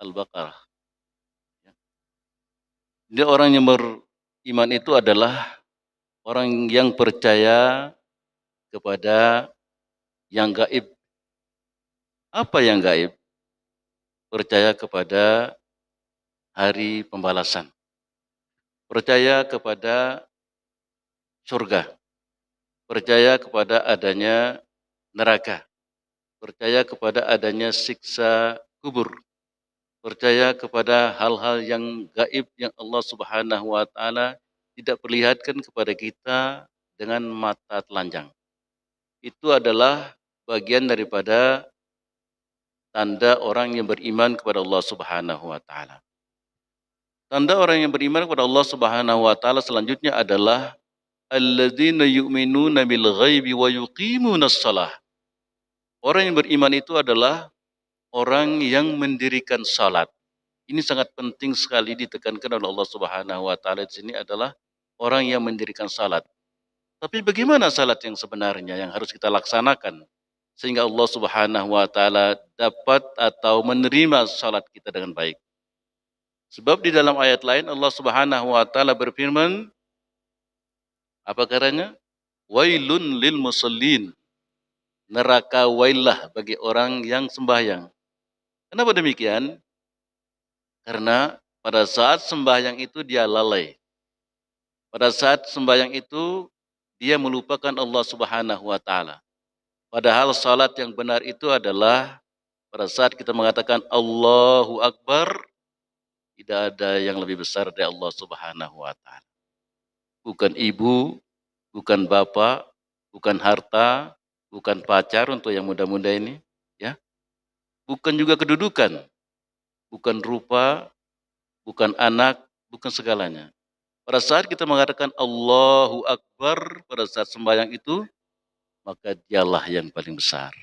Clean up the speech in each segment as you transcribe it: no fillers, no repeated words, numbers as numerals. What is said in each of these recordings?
Al-Baqarah. Ya. Jadi orang yang beriman itu adalah orang yang percaya kepada yang gaib. Apa yang gaib? Percaya kepada hari pembalasan. Percaya kepada surga. Percaya kepada adanya neraka. Percaya kepada adanya siksa kubur. Percaya kepada hal-hal yang gaib yang Allah Subhanahu wa taala tidak perlihatkan kepada kita dengan mata telanjang. Itu adalah bagian daripada tanda orang yang beriman kepada Allah Subhanahu wa taala. Tanda orang yang beriman kepada Allah Subhanahu wa taala selanjutnya adalah alladzina yu'minuna bil ghaibi wa yuqimunas shalah. Orang yang beriman itu adalah orang yang mendirikan salat. Ini sangat penting sekali ditekankan oleh Allah Subhanahu wa taala di sini adalah orang yang mendirikan salat. Tapi bagaimana salat yang sebenarnya yang harus kita laksanakan sehingga Allah Subhanahu wa taala dapat atau menerima salat kita dengan baik? Sebab di dalam ayat lain Allah Subhanahu wa taala berfirman, apa katanya? Wailun lil musallin. Neraka wailah bagi orang yang sembahyang. Kenapa demikian? Karena pada saat sembahyang itu dia lalai. Pada saat sembahyang itu dia melupakan Allah Subhanahu wa taala. Padahal salat yang benar itu adalah pada saat kita mengatakan Allahu Akbar, tidak ada yang lebih besar dari Allah Subhanahu wa taala. Bukan ibu, bukan bapak, bukan harta, bukan pacar untuk yang muda-muda ini, ya. Bukan juga kedudukan, bukan rupa, bukan anak, bukan segalanya. Pada saat kita mengatakan Allahu Akbar pada saat sembahyang itu, maka dialah yang paling besar.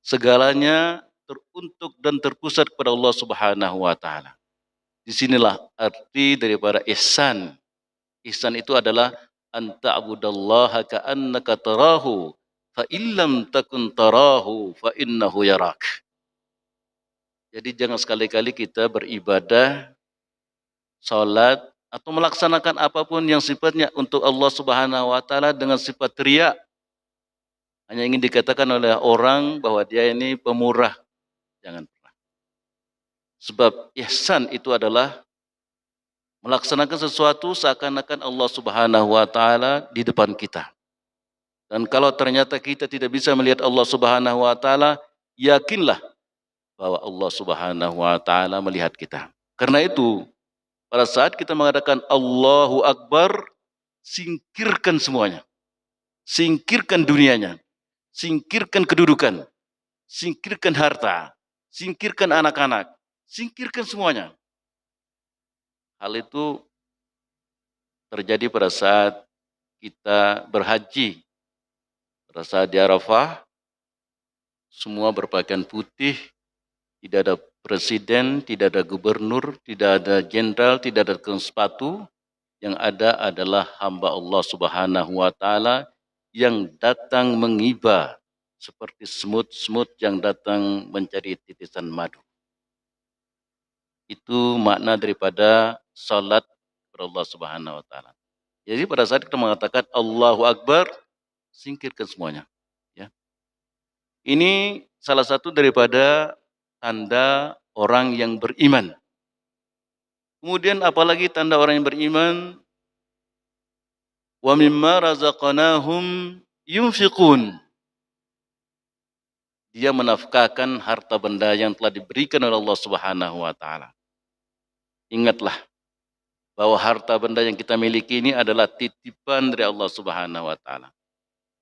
Segalanya teruntuk dan terpusat kepada Allah Subhanahu wa taala. Disinilah arti daripada ihsan. Ihsan itu adalah anta'budallaha ka'annaka tarahu fa illam takun tarahu fa innahu yarak. Jadi jangan sekali-kali kita beribadah, salat atau melaksanakan apapun yang sifatnya untuk Allah Subhanahu wa taala dengan sifat riya. Hanya ingin dikatakan oleh orang bahwa dia ini pemurah. Jangan pernah. Sebab ihsan itu adalah melaksanakan sesuatu seakan-akan Allah Subhanahu wa taala di depan kita. Dan kalau ternyata kita tidak bisa melihat Allah Subhanahu wa taala, yakinlah bahwa Allah Subhanahu wa taala melihat kita. Karena itu, pada saat kita mengatakan Allahu Akbar, singkirkan semuanya. Singkirkan dunianya. Singkirkan kedudukan. Singkirkan harta. Singkirkan anak-anak. Singkirkan semuanya. Hal itu terjadi pada saat kita berhaji. Pada saat di Arafah, semua berpakaian putih, tidak ada presiden, tidak ada gubernur, tidak ada jenderal, tidak ada tukang sepatu. Yang ada adalah hamba Allah Subhanahu wa taala yang datang mengiba seperti semut-semut yang datang mencari titisan madu. Itu makna daripada salat kepada Allah Subhanahu wa taala. Jadi pada saat kita mengatakan Allahu Akbar, singkirkan semuanya. Ya. Ini salah satu daripada tanda orang yang beriman. Kemudian apalagi tanda orang yang beriman? Wa mimma razaqnahum yunfiqun. Dia menafkahkan harta benda yang telah diberikan oleh Allah Subhanahu wa taala. Ingatlah bahwa harta benda yang kita miliki ini adalah titipan dari Allah Subhanahu wa taala.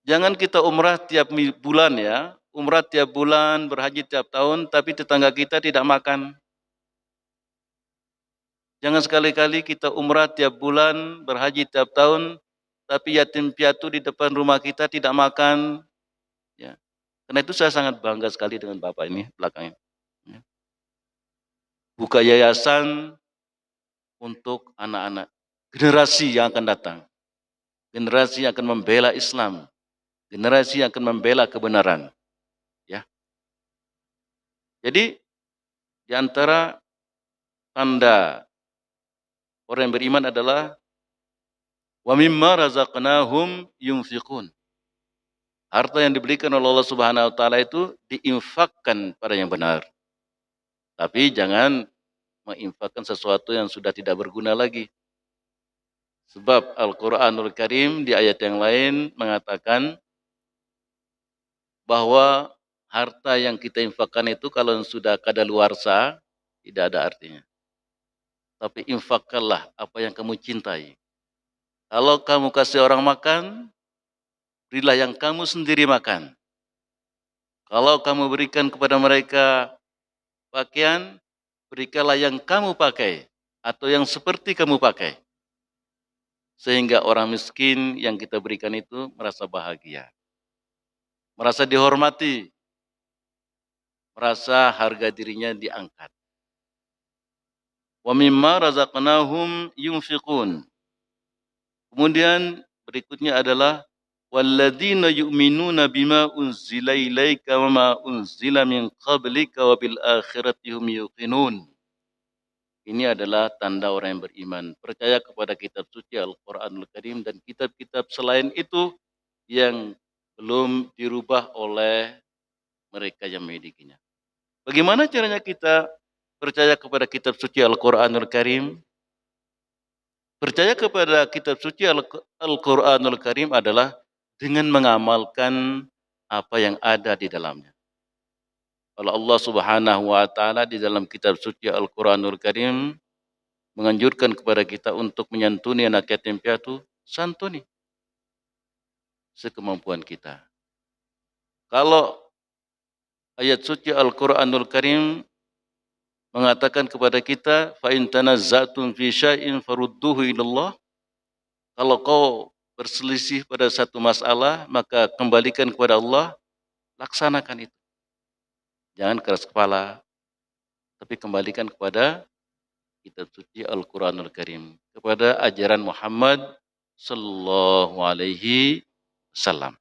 Jangan kita umrah tiap bulan ya, umrah tiap bulan, berhaji tiap tahun, tapi tetangga kita tidak makan. Jangan sekali-kali kita umrah tiap bulan, berhaji tiap tahun, tapi yatim piatu di depan rumah kita tidak makan. Ya. Karena itu saya sangat bangga sekali dengan Bapak ini belakangnya. Ya. Buka yayasan untuk anak-anak, generasi yang akan datang. Generasi yang akan membela Islam. Generasi yang akan membela kebenaran. Ya. Jadi Di antara tanda orang yang beriman adalah wa mimma razaqnahum yunfiqun. Harta yang diberikan oleh Allah Subhanahu wa taala itu diinfakkan pada yang benar. Tapi jangan menginfakkan sesuatu yang sudah tidak berguna lagi. Sebab Al-Qur'anul Karim di ayat yang lain mengatakan bahwa harta yang kita infakkan itu kalau sudah kadaluarsa tidak ada artinya. Tapi infakkanlah apa yang kamu cintai. Kalau kamu kasih orang makan, berilah yang kamu sendiri makan. Kalau kamu berikan kepada mereka pakaian, berikanlah yang kamu pakai atau yang seperti kamu pakai. Sehingga orang miskin yang kita berikan itu merasa bahagia. Merasa dihormati. Merasa harga dirinya diangkat. Wa mimma razaqnahum yunfiqun. Kemudian berikutnya adalah walladzina yu'minuna bima unzila ilaika wa ma unzila min qablika wa bil akhirati hum yuqinun. Ini adalah tanda orang yang beriman, percaya kepada kitab suci Al-Qur'anul Karim dan kitab-kitab selain itu yang belum dirubah oleh mereka yang memilikinya. Bagaimana caranya kita percaya kepada kitab suci Al-Qur'anul Karim? Percaya kepada kitab suci Al-Qur'anul Karim adalah dengan mengamalkan apa yang ada di dalamnya. Kalau Allah Subhanahu wa taala di dalam kitab suci Al-Qur'anul Karim menganjurkan kepada kita untuk menyantuni anak yatim piatu, santuni sekemampuan kita. Kalau ayat suci Al-Qur'anul Karim mengatakan kepada kita, fa in tanazza'tum fi syai'in farudduhu ilallah. Kalau kau berselisih pada satu masalah, maka kembalikan kepada Allah, laksanakan itu. Jangan keras kepala, tapi kembalikan kepada kitab suci Al-Qur'anul Karim, kepada ajaran Muhammad sallallahu alaihi wasallam.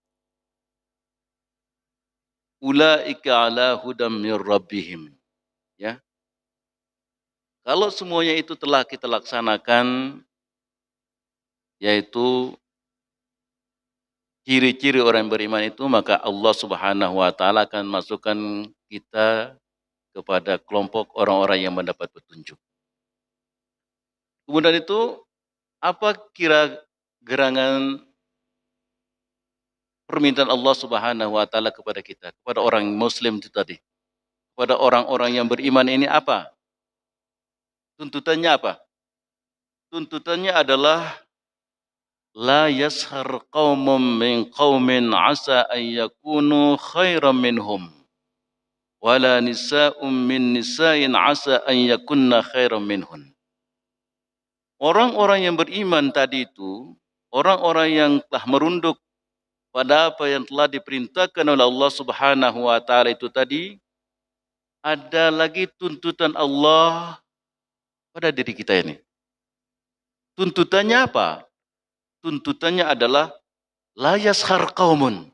Ulaika ala hudam mir rabbihim. Ya. Kalau semuanya itu telah kita laksanakan, yaitu ciri-ciri orang yang beriman itu, maka Allah Subhanahu wa taala akan masukkan kita kepada kelompok orang-orang yang mendapat petunjuk. Kemudian itu, apa kira gerangan permintaan Allah Subhanahu wa taala kepada kita, kepada orang muslim itu tadi? Kepada orang-orang yang beriman ini apa? Tuntutannya apa? Tuntutannya adalah la yashar qaumun min qaumin asa an yakunu khairan minhum wala nisa'un min nisa'in asa an yakunna khairan minhun. Orang-orang yang beriman tadi itu, orang-orang yang telah merunduk pada apa yang telah diperintahkan oleh Allah Subhanahu wa taala itu tadi, ada lagi tuntutan Allah pada diri kita ini. Tuntutannya apa? Tuntutannya adalah la yashar qaumun.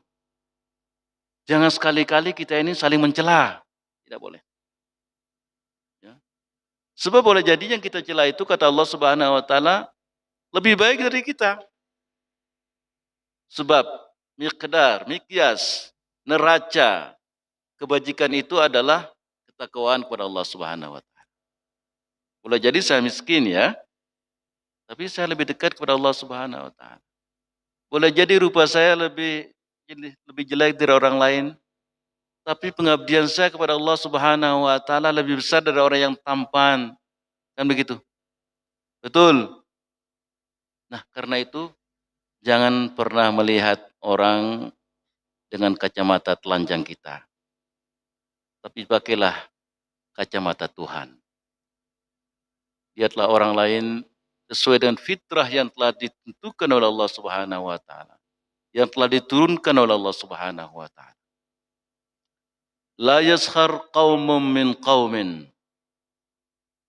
Jangan sekali-kali kita ini saling mencela. Tidak boleh. Ya. Sebab boleh jadi yang kita cela itu kata Allah Subhanahu wa taala lebih baik dari kita. Sebab miqyas, neraca kebajikan itu adalah ketakwaan kepada Allah Subhanahu wa taala. Boleh jadi saya miskin ya, tapi saya lebih dekat kepada Allah Subhanahu wa taala. Boleh jadi rupa saya lebih jelek dari orang lain, tapi pengabdian saya kepada Allah Subhanahu wa taala lebih besar dari orang yang tampan. Kan begitu? Betul. Nah, karena itu jangan pernah melihat orang dengan kacamata telanjang kita. Tapi pakailah kacamata Tuhan. Lihatlah orang lain sesuai dengan fitrah yang telah ditentukan oleh Allah Subhanahu wa taala. Yang telah diturunkan oleh Allah Subhanahu wa taala. La yaskhar qaumun min qaumin.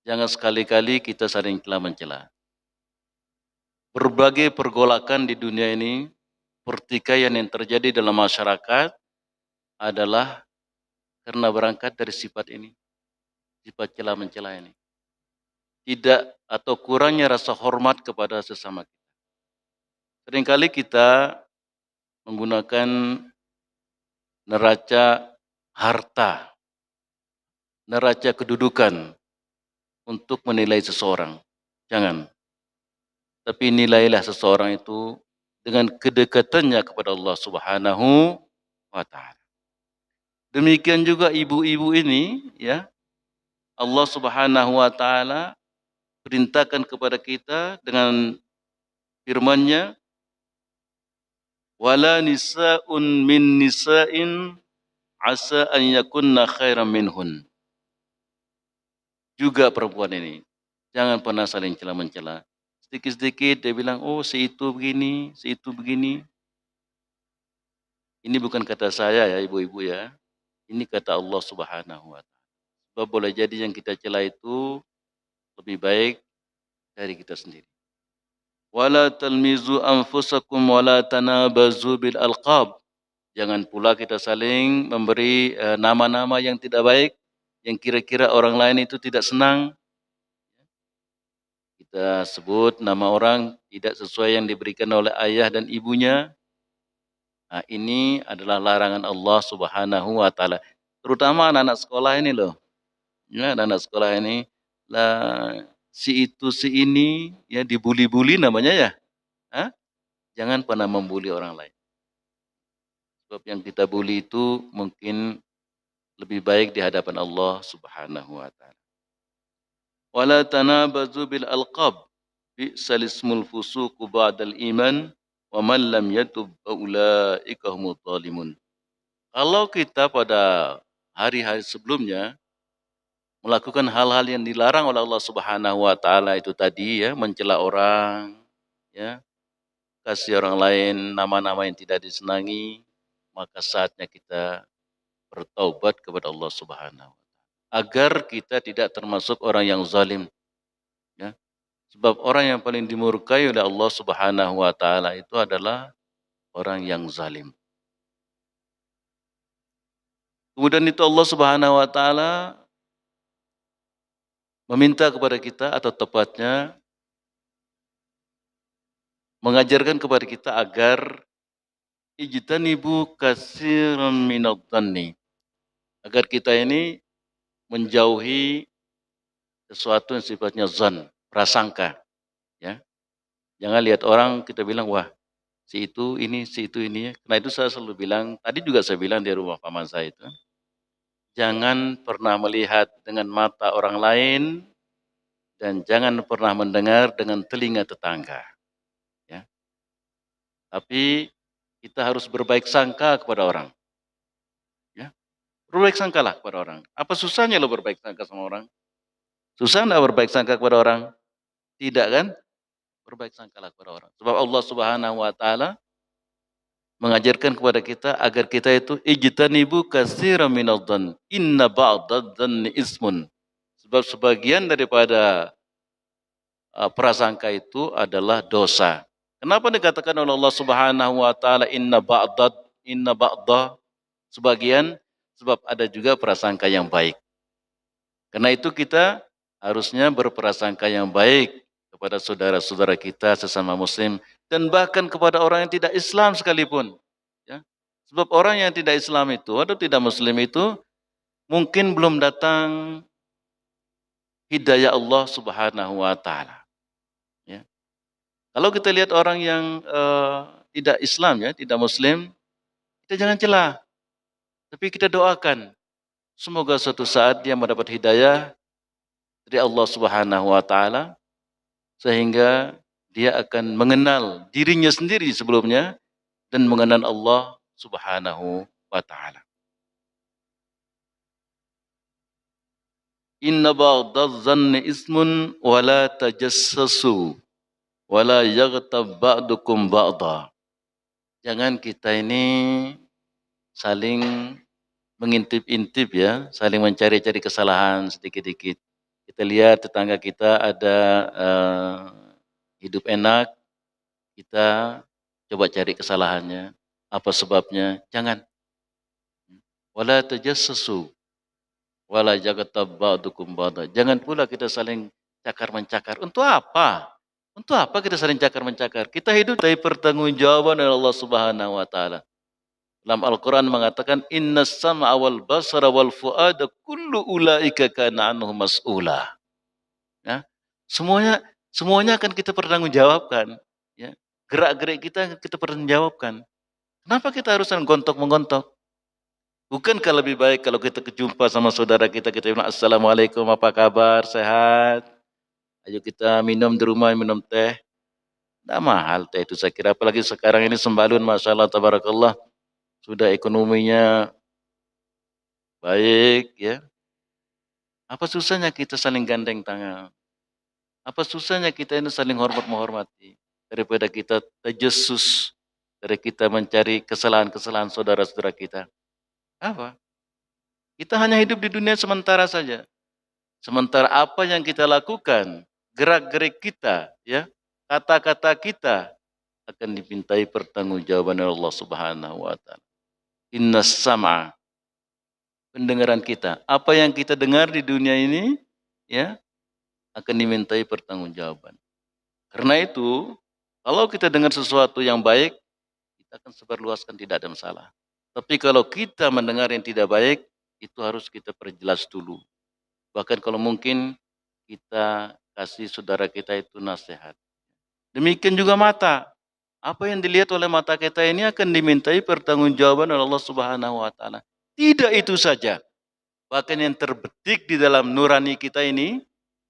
Jangan sekali-kali kita saling mencela. Berbagai pergolakan di dunia ini, pertikaian yang terjadi dalam masyarakat adalah karena berangkat dari sifat ini. sifat celah-mencela ini. Tidak atau kurangnya rasa hormat kepada sesama kita. Seringkali kita menggunakan neraca harta, neraca kedudukan untuk menilai seseorang. Jangan. Tapi nilailah seseorang itu dengan kedekatannya kepada Allah Subhanahu wa taala. Demikian juga ibu-ibu ini, ya, Allah Subhanahu wa taala perintahkan kepada kita dengan firman-Nya, wala nisa'un min nisa'in asa an yakunna khairan minhun. Juga perempuan ini, jangan pernah saling cela-mencela. Sedikit-sedikit dia bilang, oh si itu begini, si itu begini. Ini bukan kata saya ya ibu-ibu ya. Ini kata Allah Subhanahu wa taala. Sebab boleh jadi yang kita cela itu lebih baik dari kita sendiri. Wala talmizu anfusakum wala tanabazu bil alqab. Jangan pula kita saling memberi nama-nama yang tidak baik, yang kira-kira orang lain itu tidak senang. Kita sebut nama orang tidak sesuai yang diberikan oleh ayah dan ibunya. Nah, ini adalah larangan Allah Subhanahu wa taala. Terutama anak-anak sekolah ini loh. Ya, anak-anak sekolah ini lah si itu si ini ya dibuli-buli namanya ya. Hah? Jangan pernah membuli orang lain. Sebab yang kita bully itu mungkin lebih baik di hadapan Allah Subhanahu wa taala. Wala tanabazu bil alqab. Bi'sal ismul fusuqu ba'dal iman wa man lam yatub ulaika humudz zalimun. Kalau kita pada hari-hari sebelumnya melakukan hal-hal yang dilarang oleh Allah Subhanahu wa taala itu tadi ya, mencela orang, ya, kasih orang lain nama-nama yang tidak disenangi, maka saatnya kita bertaubat kepada Allah Subhanahu wa taala agar kita tidak termasuk orang yang zalim, ya. Sebab orang yang paling dimurkai oleh Allah Subhanahu wa taala itu adalah orang yang zalim. Kemudian itu Allah Subhanahu wa taala meminta kepada kita atau tepatnya mengajarkan kepada kita agar ijtanibu katsiran minadh-dhanni. Agar kita ini menjauhi sesuatu yang sifatnya zan, prasangka, ya. Jangan lihat orang kita bilang wah, si itu ini, si itu ini. Karena itu saya selalu bilang, tadi juga saya bilang di rumah paman saya itu, jangan pernah melihat dengan mata orang lain dan jangan pernah mendengar dengan telinga tetangga, ya. Tapi kita harus berbaik sangka kepada orang, ya. Berbaik sangkalah kepada orang. Apa susahnya lo berbaik sangka sama orang? Susah enggak berbaik sangka kepada orang? Tidak kan? Berbaik sangkalah kepada orang. Sebab Allah Subhanahu wa taala mengajarkan kepada kita agar kita itu ijtanibu katsiran minadh-dhann. Inna ba'dadh-dhanni ismun. Sebab sebagian daripada prasangka itu adalah dosa. Kenapa dikatakan oleh Allah Subhanahu wa taala inna ba'dha sebagian? Sebab ada juga prasangka yang baik. Karena itu kita harusnya berprasangka yang baik kepada saudara-saudara kita sesama muslim dan bahkan kepada orang yang tidak Islam sekalipun, ya. Sebab orang yang tidak Islam itu atau tidak muslim itu mungkin belum datang hidayah Allah Subhanahu wa taala, ya. Kalau kita lihat orang yang tidak Islam ya, tidak muslim, kita jangan celah, tapi kita doakan semoga suatu saat dia mendapat hidayah dari Allah Subhanahu wa taala sehingga dia akan mengenal dirinya sendiri sebelumnya dan mengenal Allah Subhanahu wa taala. Inna ba'dadh-dhanni ismun wa la tajassasu wa la yaghtab ba'dukum ba'dha. Jangan kita ini saling mengintip-intip ya, saling mencari-cari kesalahan sedikit-sedikit. Kita lihat tetangga kita ada hidup enak, kita coba cari kesalahannya, apa sebabnya? Jangan. Wala tajassasu. Wala yaghtab ba'dukum ba'da. Jangan pula kita saling cakar-mencakar. Untuk apa? Untuk apa kita saling cakar-mencakar? Kita hidup dari pertanggungjawaban oleh Allah Subhanahu wa taala. Dalam Al-Quran mengatakan innas sam'a wal basara wal fu'ada kullu ulaika kana anhu mas'ula. Ya. Semuanya semuanya akan kita pertanggungjawabkan, ya. Gerak-gerik kita akan kita pertanggungjawabkan. Kenapa kita harus gontok-menggontok? Bukankah lebih baik kalau kita berjumpa sama saudara kita, kita bilang assalamualaikum, apa kabar, sehat? Ayo kita minum di rumah, minum teh. Tidak mahal teh itu saya kira, apalagi sekarang ini sembalun, Masya Allah, Tabarakallah. Sudah ekonominya baik, ya. Apa susahnya kita saling gandeng tangan? Apa susahnya kita ini saling hormat menghormati? Daripada kita tajessus, dari kita mencari kesalahan-kesalahan saudara-saudara kita. Apa? Kita hanya hidup di dunia sementara saja. Sementara apa yang kita lakukan, gerak-gerik kita, ya, kata-kata kita akan dimintai pertanggungjawaban oleh Allah Subhanahu wa taala. Innas sam'a, pendengaran kita. Apa yang kita dengar di dunia ini, ya, akan dimintai pertanggungjawaban. Karena itu, kalau kita dengar sesuatu yang baik, kita akan sebarluaskan, tidak ada masalah. Tapi kalau kita mendengar yang tidak baik, itu harus kita perjelas dulu. Bahkan kalau mungkin kita kasih saudara kita itu nasihat. Demikian juga mata. Apa yang dilihat oleh mata kita ini akan dimintai pertanggungjawaban oleh Allah Subhanahu wa taala. Tidak itu saja. Bahkan yang terbetik di dalam nurani kita ini,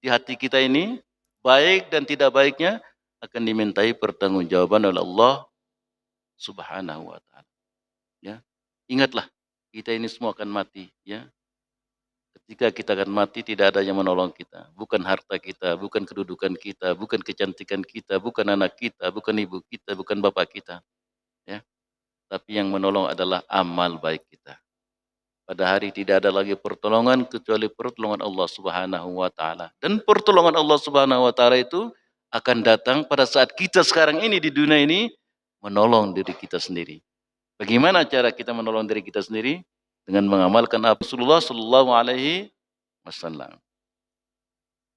di hati kita ini, baik dan tidak baiknya akan dimintai pertanggungjawaban oleh Allah Subhanahu wa taala. Ya. Ingatlah, kita ini semua akan mati, ya. Ketika kita akan mati tidak ada yang menolong kita. Bukan harta kita, bukan kedudukan kita, bukan kecantikan kita, bukan anak kita, bukan ibu kita, bukan bapak kita. Ya. Tapi yang menolong adalah amal baik kita. Pada hari tidak ada lagi pertolongan kecuali pertolongan Allah Subhanahu wa taala. Dan pertolongan Allah Subhanahu wa taala itu akan datang pada saat kita sekarang ini di dunia ini menolong diri kita sendiri. Bagaimana cara kita menolong diri kita sendiri? Dengan mengamalkan Rasulullah sallallahu alaihi wasallam.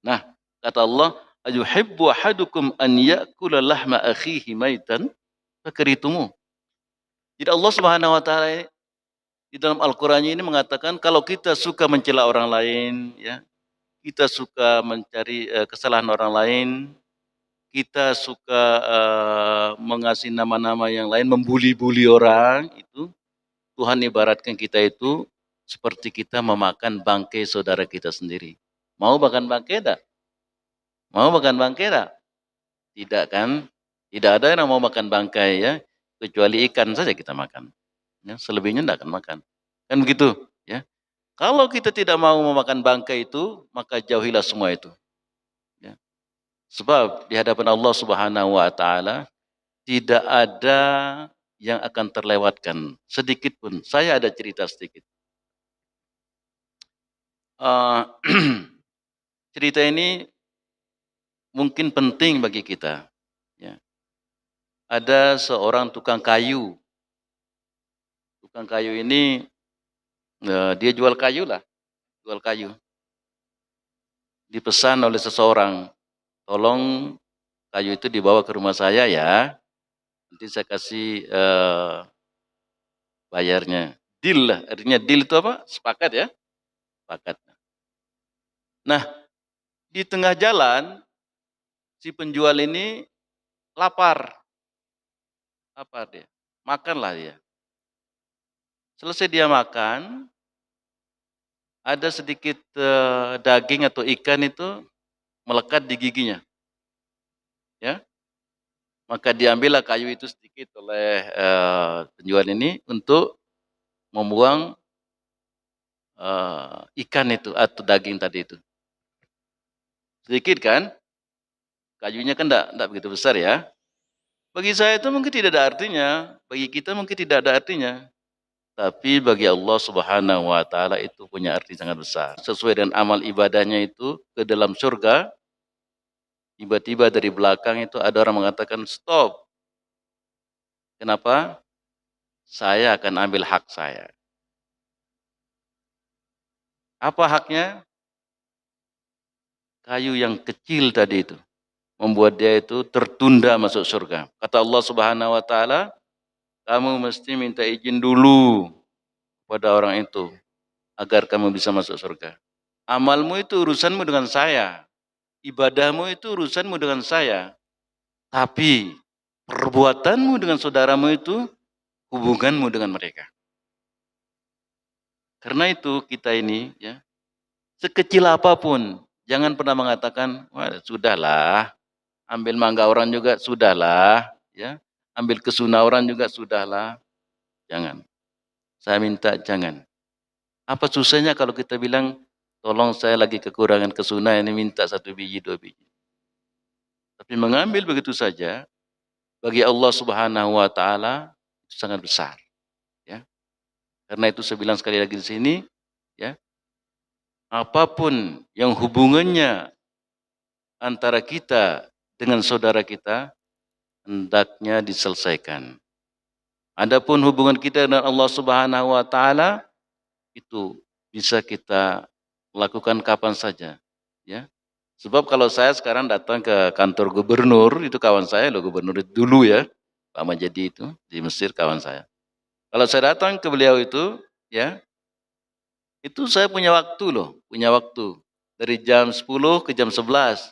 Nah, kata Allah, "Ayuhibbu ahadukum an ya'kula lahma akhihi maitan fakaritumu." Jadi Allah Subhanahu wa taala di dalam Al-Qur'an ini mengatakan kalau kita suka mencela orang lain, ya, kita suka mencari kesalahan orang lain, kita suka mengasih nama-nama yang lain, membuli-buli orang, itu Tuhan ibaratkan kita itu seperti kita memakan bangkai saudara kita sendiri. Mau makan bangkai tak? Mau makan bangkai tak? Tidak kan? Tidak ada yang mau makan bangkai, ya, kecuali ikan saja kita makan. Ya, selebihnya tidak akan makan. Kan begitu, ya. Kalau kita tidak mau memakan bangkai itu, maka jauhilah semua itu. Ya. Sebab di hadapan Allah Subhanahu wa taala tidak ada yang akan terlewatkan sedikit pun. Saya ada cerita sedikit. Uh, cerita ini mungkin penting bagi kita. Ya. Ada seorang tukang kayu. Tukang kayu ini dia jual kayu lah, jual kayu. Dipesan oleh seseorang, tolong kayu itu dibawa ke rumah saya ya. Nanti saya kasih bayarnya. Deal lah, artinya deal itu apa? Sepakat ya, sepakat. Nah, di tengah jalan si penjual ini lapar, lapar dia, makanlah dia. Selesai dia makan, ada sedikit daging atau ikan itu melekat di giginya, ya. Maka diambillah kayu itu sedikit oleh penjual ini untuk membuang ikan itu atau daging tadi itu. Sedikit kan? Kayunya kan tidak begitu besar ya. Bagi saya itu mungkin tidak ada artinya, bagi kita mungkin tidak ada artinya. Tapi bagi Allah Subhanahu wa taala itu punya arti sangat besar. Sesuai dengan amal ibadahnya itu ke dalam surga, tiba-tiba dari belakang itu ada orang mengatakan, "Stop." Kenapa? Saya akan ambil hak saya. Apa haknya? Kayu yang kecil tadi itu membuat dia itu tertunda masuk surga. Kata Allah Subhanahu wa taala, kamu mesti minta izin dulu pada orang itu agar kamu bisa masuk surga. Amalmu itu urusanmu dengan saya. Ibadahmu itu urusanmu dengan saya. Tapi perbuatanmu dengan saudaramu itu hubunganmu dengan mereka. Karena itu kita ini ya, sekecil apapun jangan pernah mengatakan, wah sudahlah, ambil mangga orang juga sudahlah, ya. Ambil kesuna orang juga sudahlah. Jangan. Saya minta jangan. Apa susahnya kalau kita bilang, tolong saya lagi kekurangan kesuna ini minta 1 biji 2 biji. Tapi mengambil begitu saja bagi Allah Subhanahu wa taala itu sangat besar, ya. Karena itu saya bilang sekali lagi di sini, ya, apapun yang hubungannya antara kita dengan saudara kita hendaknya diselesaikan. Adapun hubungan kita dengan Allah Subhanahu wa taala itu bisa kita lakukan kapan saja, ya. Sebab kalau saya sekarang datang ke kantor gubernur, itu kawan saya loh, gubernur itu dulu ya, Pak Majedi itu di Mesir kawan saya. Kalau saya datang ke beliau itu, ya, itu saya punya waktu loh, punya waktu dari jam 10 ke jam 11.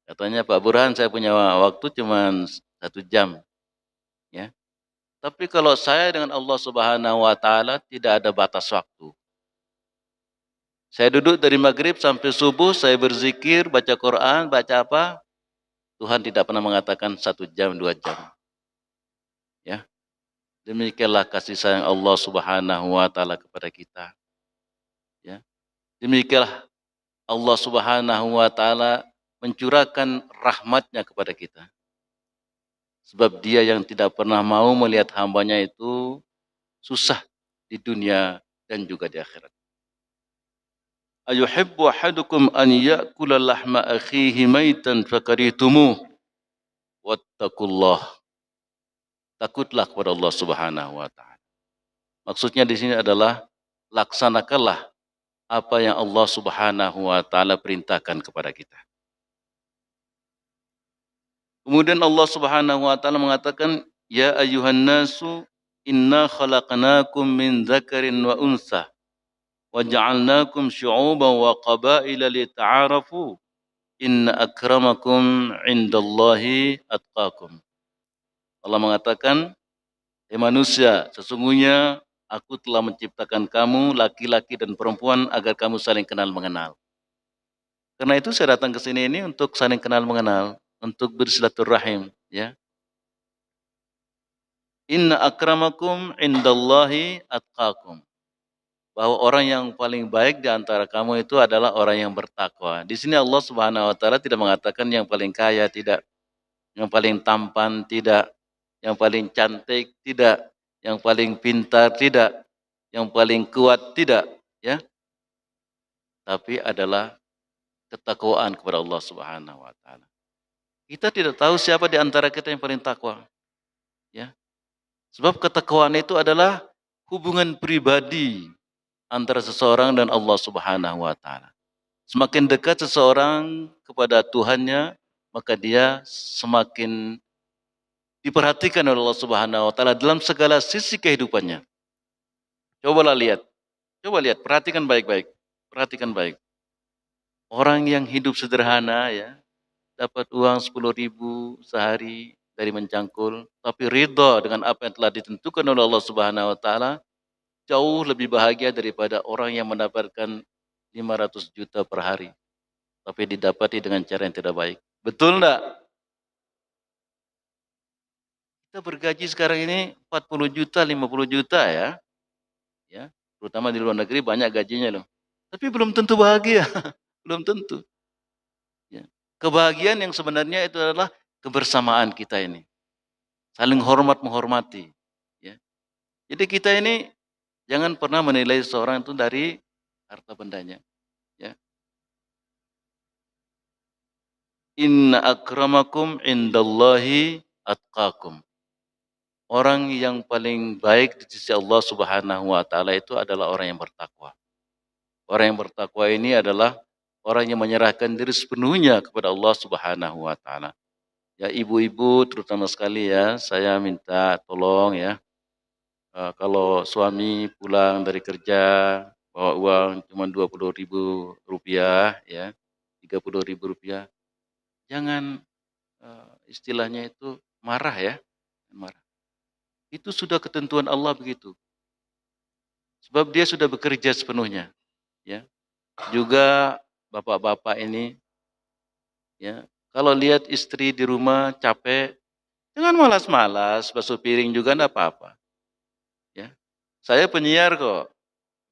Katanya Pak Burhan saya punya waktu cuma 1 jam, ya. Tapi kalau saya dengan Allah Subhanahu wa taala tidak ada batas waktu. Saya duduk dari maghrib sampai subuh, saya berzikir, baca Quran, baca apa, Tuhan tidak pernah mengatakan 1 jam, 2 jam. Ya, demikianlah kasih sayang Allah Subhanahu wa taala kepada kita. Ya, demikianlah Allah Subhanahu wa taala mencurahkan rahmatnya kepada kita. Sebab dia yang tidak pernah mau melihat hambanya itu susah di dunia dan juga di akhirat. Ayuhibbu ahadukum an ya'kula lahma akhihi maitan fakarihtumu wattaqullah. Takutlah kepada Allah Subhanahu wa taala. Maksudnya di sini adalah laksanakanlah apa yang Allah Subhanahu wa taala perintahkan kepada kita. Kemudian Allah Subhanahu wa taala mengatakan, "Ya ayyuhan nasu inna khalaqnakum min dzakarin wa unsa wa ja'alnakum syu'uban wa qabaila lita'arafu inna akramakum 'indallahi atqakum." Allah mengatakan, "Hai manusia, sesungguhnya aku telah menciptakan kamu laki-laki dan perempuan agar kamu saling kenal mengenal." Karena itu saya datang ke sini ini untuk saling kenal mengenal, untuk bersilaturahim, ya. Inna akramakum indallahi atqakum. Bahwa orang yang paling baik di antara kamu itu adalah orang yang bertakwa. Di sini Allah Subhanahu wa taala tidak mengatakan yang paling kaya, tidak, yang paling tampan, tidak, yang paling cantik, tidak, yang paling pintar, tidak, yang paling kuat, tidak, ya. Tapi adalah ketakwaan kepada Allah Subhanahu wa taala. Kita tidak tahu siapa di antara kita yang paling takwa, ya. Sebab ketakwaan itu adalah hubungan pribadi antara seseorang dan Allah Subhanahu wa taala. Semakin dekat seseorang kepada Tuhannya, maka dia semakin diperhatikan oleh Allah Subhanahu wa taala dalam segala sisi kehidupannya. Cobalah lihat, coba lihat, perhatikan baik-baik. Perhatikan baik. Orang yang hidup sederhana ya, dapat uang 10.000 sehari dari mencangkul, tapi ridha dengan apa yang telah ditentukan oleh Allah Subhanahu wa taala, jauh lebih bahagia daripada orang yang mendapatkan 500 juta per hari, tapi didapati dengan cara yang tidak baik. Betul enggak? Kita bergaji sekarang ini 40 juta, 50 juta ya. Ya, terutama di luar negeri banyak gajinya loh. Tapi belum tentu bahagia, belum tentu. Ya. Kebahagiaan yang sebenarnya itu adalah kebersamaan kita ini. Saling hormat menghormati. Ya. Jadi kita ini jangan pernah menilai seorang itu dari harta bendanya. Ya. Inna akramakum indallahi atqakum. Orang yang paling baik di sisi Allah Subhanahu wa taala itu adalah orang yang bertakwa. Orang yang bertakwa ini adalah orang yang menyerahkan diri sepenuhnya kepada Allah Subhanahu wa taala. Ya ibu-ibu terutama sekali ya, saya minta tolong ya, kalau suami pulang dari kerja bawa uang cuma Rp20.000 ya, Rp30.000, jangan istilahnya itu marah ya, marah. Itu sudah ketentuan Allah begitu. Sebab dia sudah bekerja sepenuhnya, ya. Juga bapak-bapak ini, ya, kalau lihat istri di rumah capek, jangan malas-malas, basuh piring juga enggak apa-apa, ya. Saya penyiar kok,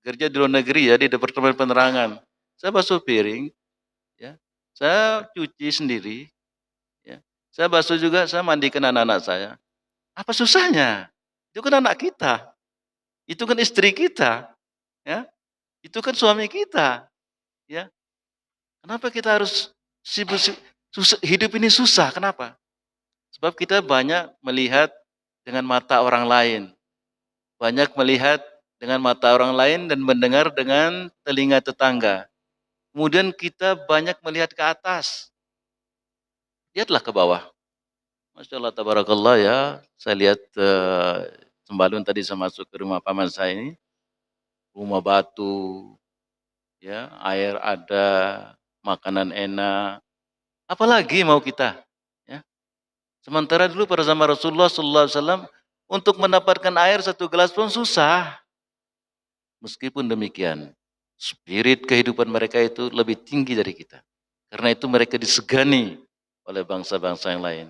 kerja di luar negeri ya, di Departemen Penerangan. Saya basuh piring, ya. Saya cuci sendiri, ya. Saya basuh juga, saya mandikan anak-anak saya. Apa susahnya? Itu kan anak kita, itu kan istri kita, ya. Itu kan suami kita, ya. Kenapa kita harus sibuk hidup ini susah, kenapa? Sebab kita banyak melihat dengan mata orang lain. Banyak melihat dengan mata orang lain dan mendengar dengan telinga tetangga. Kemudian kita banyak melihat ke atas. Lihatlah ke bawah. Masya Allah, tabarakallah ya. Saya lihat sembalun tadi saya masuk ke rumah paman saya ini. Rumah batu, ya, air ada, makanan enak. Apalagi mau kita? Ya. Sementara dulu pada zaman Rasulullah SAW untuk mendapatkan air satu gelas pun susah. Meskipun demikian, spirit kehidupan mereka itu lebih tinggi dari kita. Karena itu mereka disegani oleh bangsa-bangsa yang lain.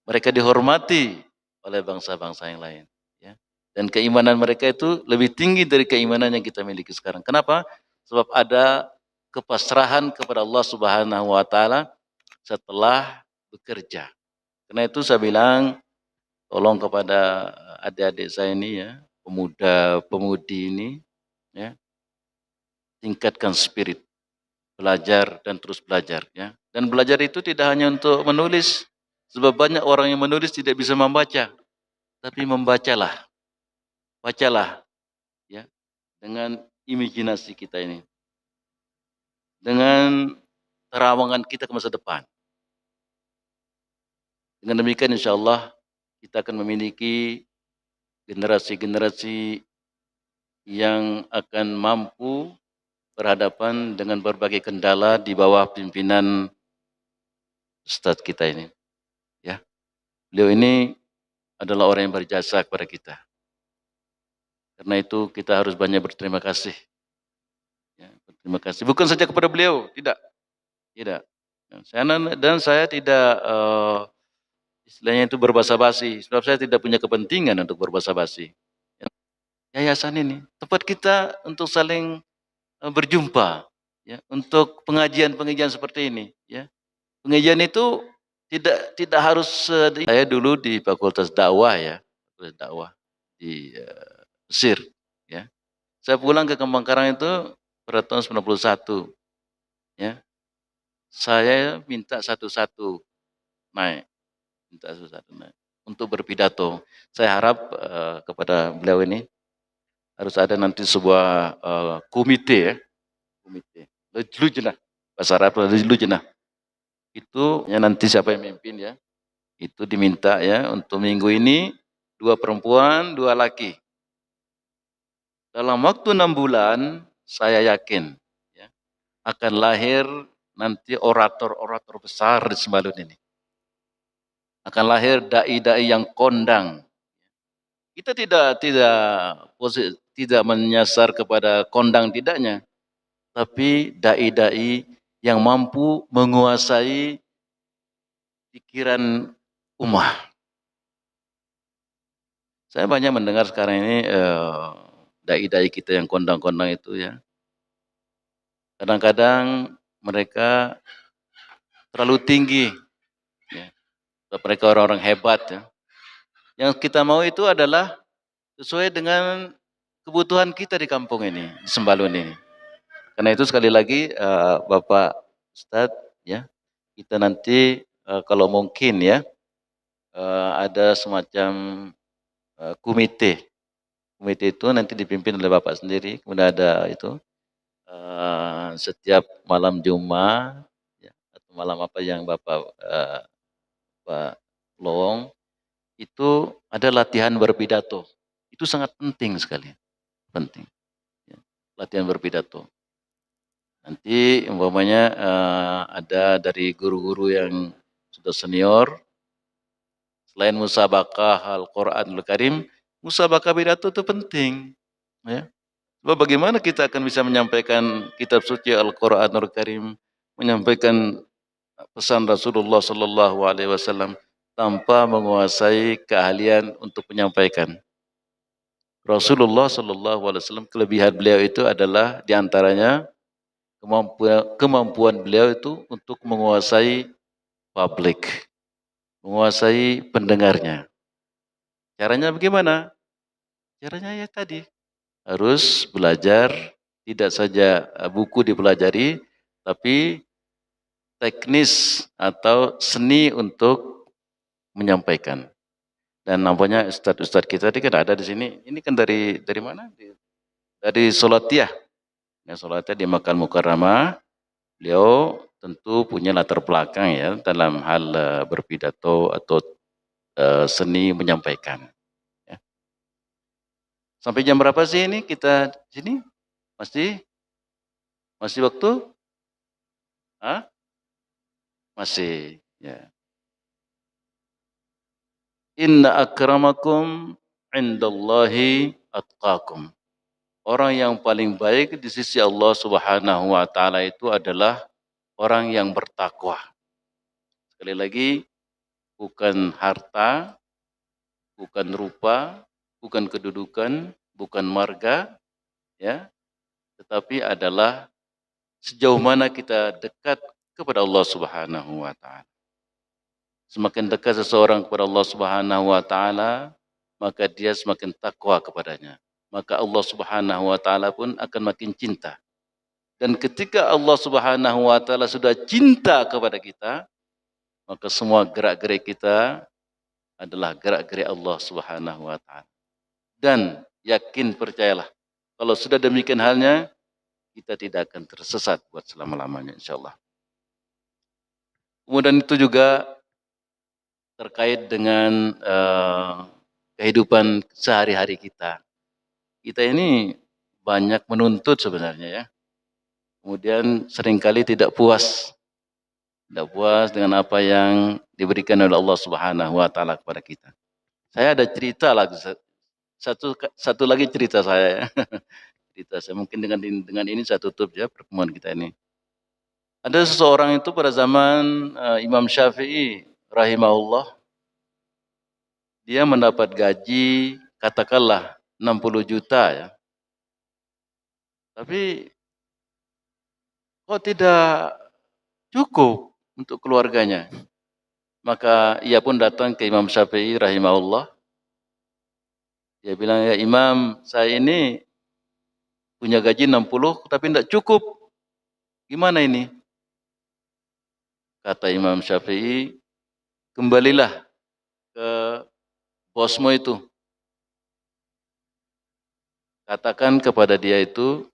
Mereka dihormati oleh bangsa-bangsa yang lain. Ya. Dan keimanan mereka itu lebih tinggi dari keimanan yang kita miliki sekarang. Kenapa? Sebab ada kepasrahan kepada Allah Subhanahu wa taala setelah bekerja. Karena itu saya bilang, tolong kepada adik-adik saya ini ya, pemuda-pemudi ini, ya, tingkatkan spirit belajar dan terus belajar ya. Dan belajar itu tidak hanya untuk menulis, sebab banyak orang yang menulis tidak bisa membaca, tapi membacalah, bacalah ya, dengan imajinasi kita ini, dengan terawangan kita ke masa depan. Dengan demikian insya Allah kita akan memiliki generasi-generasi yang akan mampu berhadapan dengan berbagai kendala di bawah pimpinan Ustadz kita ini. Ya, beliau ini adalah orang yang berjasa kepada kita. Karena itu kita harus banyak berterima kasih. Ya, berterima kasih. Bukan saja kepada beliau, tidak, tidak. Dan saya tidak istilahnya itu berbasa-basi. Sebab saya tidak punya kepentingan untuk berbasa-basi. Ya, yayasan ini tempat kita untuk saling berjumpa, ya, untuk pengajian-pengajian seperti ini. Ya. Pengajian itu tidak harus saya dulu di Fakultas Dakwah ya, Fakultas Dakwah di Mesir. Ya. Saya pulang ke Kembangkarang itu pada tahun 91. Ya. Saya minta satu-satu naik, minta satu-satu naik untuk berpidato. Saya harap kepada beliau ini harus ada nanti sebuah komite ya, komite. Lujnah, bahasa Arab lujnah. Itu ya nanti siapa yang memimpin ya, itu diminta ya untuk minggu ini 2 perempuan, 2 laki. Dalam waktu 6 bulan saya yakin ya, akan lahir nanti orator-orator besar di Sembalun ini. Akan lahir dai-dai yang kondang. Kita tidak menyasar kepada kondang tidaknya, tapi dai-dai yang mampu menguasai pikiran ummah. Saya banyak mendengar sekarang ini dai-dai kita yang kondang-kondang itu ya. Kadang-kadang mereka terlalu tinggi. Ya. Mereka orang-orang hebat ya. Yang kita mau itu adalah sesuai dengan kebutuhan kita di kampung ini, di Sembalun ini. Karena itu sekali lagi Bapak Ustadz ya, kita nanti kalau mungkin ya ada semacam komite. Komite itu nanti dipimpin oleh Bapak sendiri, kemudian ada itu setiap malam Jumat, ya, atau malam apa yang Pak Lowong, itu ada latihan berpidato. Itu sangat penting sekali, penting. Ya, latihan berpidato. Nanti umpamanya ada dari guru-guru yang sudah senior, selain musabakah Al-Quranul Karim, musabakah pidato itu penting. Ya. Sebab bagaimana kita akan bisa menyampaikan kitab suci Al-Quranul Karim, menyampaikan pesan Rasulullah Sallallahu Alaihi Wasallam tanpa menguasai keahlian untuk menyampaikan. Rasulullah Sallallahu Alaihi Wasallam, kelebihan beliau itu adalah diantaranya kemampuan beliau itu untuk menguasai publik, menguasai pendengarnya. Caranya bagaimana? Caranya ya tadi, harus belajar, tidak saja buku dipelajari, tapi teknis atau seni untuk menyampaikan. Dan nampaknya ustadz-ustadz kita ini kan ada di sini. Ini kan dari mana? Dari Solatiah. Ya, Solatiah di Makkah Mukarramah. Beliau tentu punya latar belakang ya dalam hal berpidato atau seni menyampaikan. Ya. Sampai jam berapa sih ini kita sini? Masih waktu? Hah? Masih. Ya. Inna akramakum indallahi atqakum. Orang yang paling baik di sisi Allah Subhanahu wa taala itu adalah orang yang bertakwa. Sekali lagi, bukan harta, bukan rupa, bukan kedudukan, bukan marga, ya, tetapi adalah sejauh mana kita dekat kepada Allah Subhanahu wa taala. Semakin dekat seseorang kepada Allah Subhanahu wa taala, maka dia semakin takwa kepadanya. Maka Allah Subhanahu wa taala pun akan makin cinta. Dan ketika Allah Subhanahu wa taala sudah cinta kepada kita, maka semua gerak-gerik kita adalah gerak-gerik Allah Subhanahu wa taala. Dan yakin percayalah, kalau sudah demikian halnya, kita tidak akan tersesat buat selama-lamanya insyaallah. Kemudian itu juga terkait dengan kehidupan sehari-hari kita. Kita ini banyak menuntut sebenarnya ya. Kemudian seringkali tidak puas dengan apa yang diberikan oleh Allah Subhanahu wa taala kepada kita. Saya ada cerita lagi, satu lagi cerita saya ya. Cerita saya mungkin dengan ini saya tutup ya pertemuan kita ini. Ada seseorang itu pada zaman Imam Syafi'i rahimahullah, dia mendapat gaji katakanlah 60 juta ya. Tapi kok tidak cukup untuk keluarganya. Maka ia pun datang ke Imam Syafi'i rahimahullah. Dia bilang, ya Imam, saya ini punya gaji 60 tapi tidak cukup. Gimana ini? Kata Imam Syafi'i, kembalilah ke bosmu itu. Katakan kepada dia itu,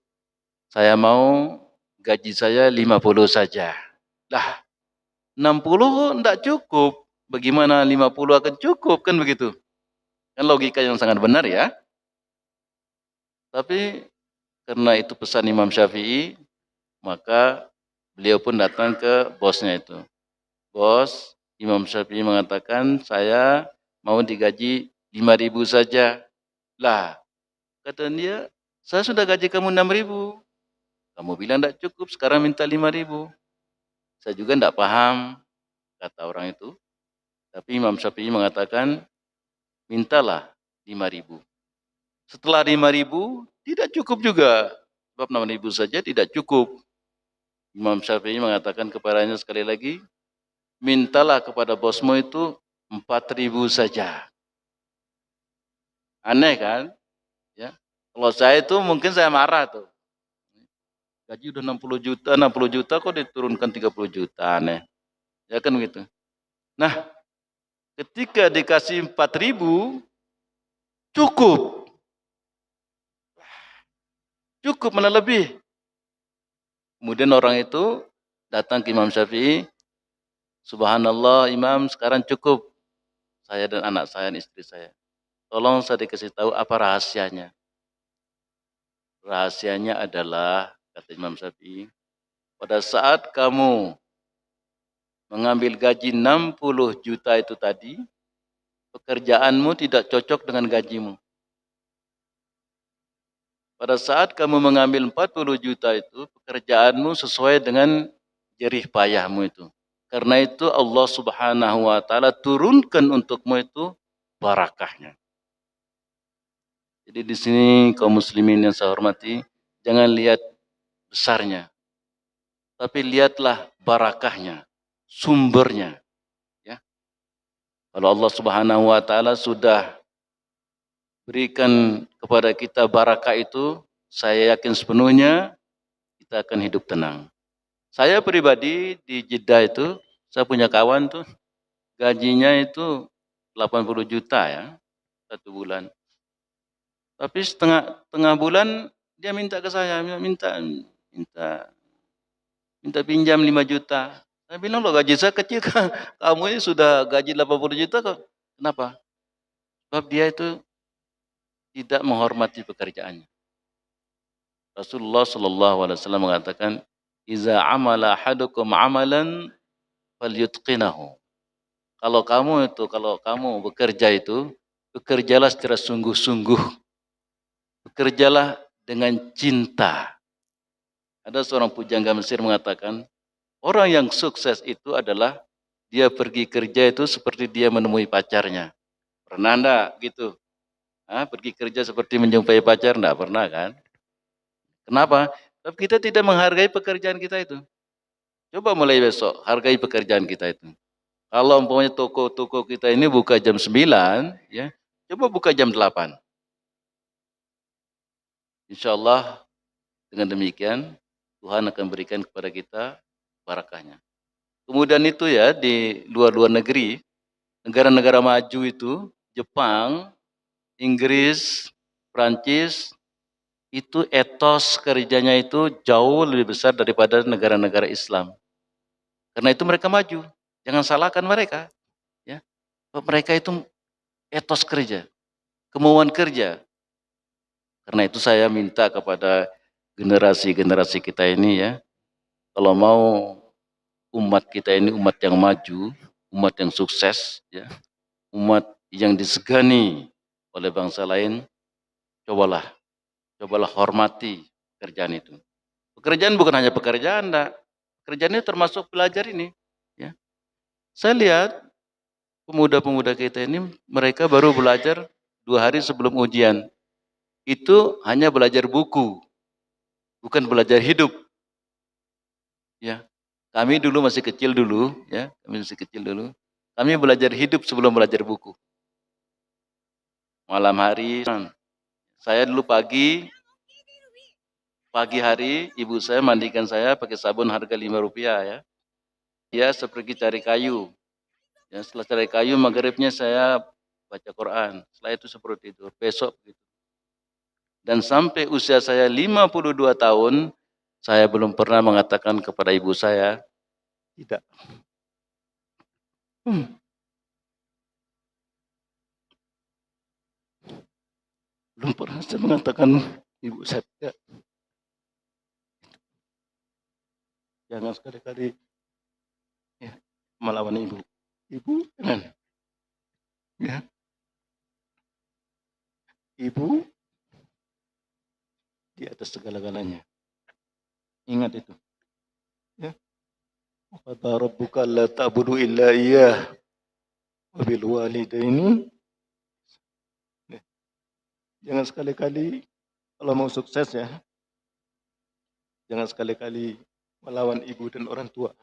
saya mau gaji saya 50 saja. Lah, 60 tidak cukup. Bagaimana 50 akan cukup? Kan begitu. Kan logika yang sangat benar ya. Tapi karena itu pesan Imam Syafi'i, maka beliau pun datang ke bosnya itu. Bos, Imam Syafi'i mengatakan saya mau digaji 5.000 saja. Lah, kata dia, saya sudah gaji kamu 6.000. Kamu bilang tidak cukup, sekarang minta 5.000. Saya juga tidak paham, kata orang itu. Tapi Imam Syafi'i mengatakan, mintalah 5.000. Setelah 5.000, tidak cukup juga. Sebab 6.000 saja tidak cukup. Imam Syafi'i mengatakan kepadanya sekali lagi, mintalah kepada bosmu itu 4.000 saja. Aneh kan? Ya. Kalau saya itu mungkin saya marah tuh. Gaji udah 60 juta kok diturunkan 30 juta, aneh. Ya kan begitu. Nah, ketika dikasih 4.000, cukup. Cukup mana lebih. Kemudian orang itu datang ke Imam Syafi'i, subhanallah Imam, sekarang cukup saya dan anak saya dan istri saya. Tolong saya dikasih tahu apa rahasianya. Rahasianya adalah, kata Imam Syafi'i, pada saat kamu mengambil gaji 60 juta itu tadi, pekerjaanmu tidak cocok dengan gajimu. Pada saat kamu mengambil 40 juta itu, pekerjaanmu sesuai dengan jerih payahmu itu. Karena itu Allah Subhanahu wa taala turunkan untukmu itu barakahnya. Jadi di sini kaum muslimin yang saya hormati, jangan lihat besarnya, tapi lihatlah barakahnya, sumbernya, ya. Kalau Allah Subhanahu wa taala sudah berikan kepada kita barakah itu, saya yakin sepenuhnya kita akan hidup tenang. Saya pribadi di Jeddah itu, saya punya kawan tuh, gajinya itu 80 juta ya, 1 bulan. Tapi tengah bulan dia minta ke saya, minta pinjam 5 juta. Saya bilang, loh gaji saya kecil, kamu ini sudah gaji 80 juta kok. Kenapa? Sebab dia itu tidak menghormati pekerjaannya. Rasulullah SAW mengatakan, "Iza amala ahadukum amalan falyutqinahu." Kalau kamu bekerja itu, bekerjalah secara sungguh-sungguh. Bekerjalah dengan cinta. Ada seorang pujangga Mesir mengatakan, orang yang sukses itu adalah dia pergi kerja itu seperti dia menemui pacarnya. Pernah enggak gitu? Pergi kerja seperti menjumpai pacar? Enggak pernah kan? Kenapa? Sebab kita tidak menghargai pekerjaan kita itu. Coba mulai besok, hargai pekerjaan kita itu. Kalau umpamanya toko-toko kita ini buka jam 9, ya, coba buka jam 8. Insya Allah dengan demikian Tuhan akan berikan kepada kita barakahnya. Kemudian itu ya di luar-luar negeri, negara-negara maju itu, Jepang, Inggris, Prancis, itu etos kerjanya itu jauh lebih besar daripada negara-negara Islam. Karena itu mereka maju. Jangan salahkan mereka. Ya. Mereka itu etos kerja, kemauan kerja. Karena itu saya minta kepada generasi-generasi kita ini ya, kalau mau umat kita ini umat yang maju, umat yang sukses, ya, umat yang disegani oleh bangsa lain, cobalah hormati pekerjaan itu. Pekerjaan bukan hanya pekerjaan, enggak. Pekerjaan ini termasuk belajar ini. Ya. Saya lihat pemuda-pemuda kita ini, mereka baru belajar 2 hari sebelum ujian. Itu hanya belajar buku, bukan belajar hidup. Ya, kami dulu masih kecil dulu, ya, kami masih kecil dulu. Kami belajar hidup sebelum belajar buku. Malam hari, saya dulu pagi hari ibu saya mandikan saya pakai sabun harga Rp5 ya. Dia pergi cari kayu. Ya, setelah cari kayu maghribnya saya baca Quran. Setelah itu seperti itu. Besok begitu. Dan sampai usia saya 52 tahun, saya belum pernah mengatakan kepada ibu saya, tidak. Belum pernah saya mengatakan ibu saya tidak. Jangan sekali-kali ya, melawan ibu. Ibu jangan. Ya. Ibu di atas segala-galanya. Ingat itu. Ya. Kata Rabbuka la ta'budu illa iyyah wa bil walidaini. Jangan sekali-kali kalau mau sukses ya, jangan sekali-kali melawan ibu dan orang tua.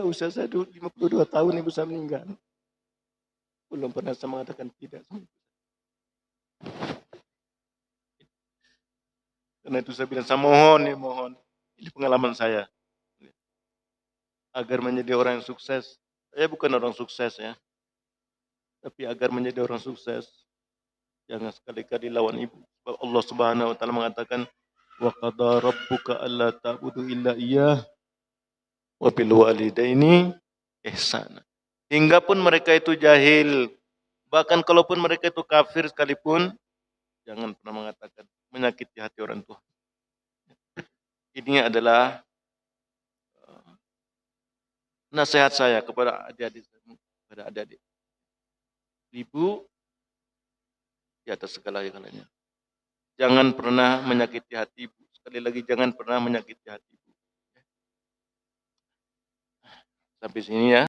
Usia saya 52 tahun ibu saya meninggal. Belum pernah saya mengatakan tidak. Karena itu saya bilang, saya mohon. Ini pengalaman saya. Agar menjadi orang yang sukses. Saya bukan orang sukses ya. Tapi agar menjadi orang sukses, jangan sekali-kali lawan ibu. Allah Subhanahu wa taala mengatakan, Wa qada rabbuka alla ta'budu illa iyyah wa bil walidaini ihsana. Hingga pun mereka itu jahil, bahkan kalaupun mereka itu kafir sekalipun, jangan pernah mengatakan menyakiti hati orang tua. Ini adalah nasihat saya kepada adik-adik. Ibu di atas segala-galanya. Jangan pernah menyakiti hati ibu. Sekali lagi, jangan pernah menyakiti hati ibu. Sampai sini ya.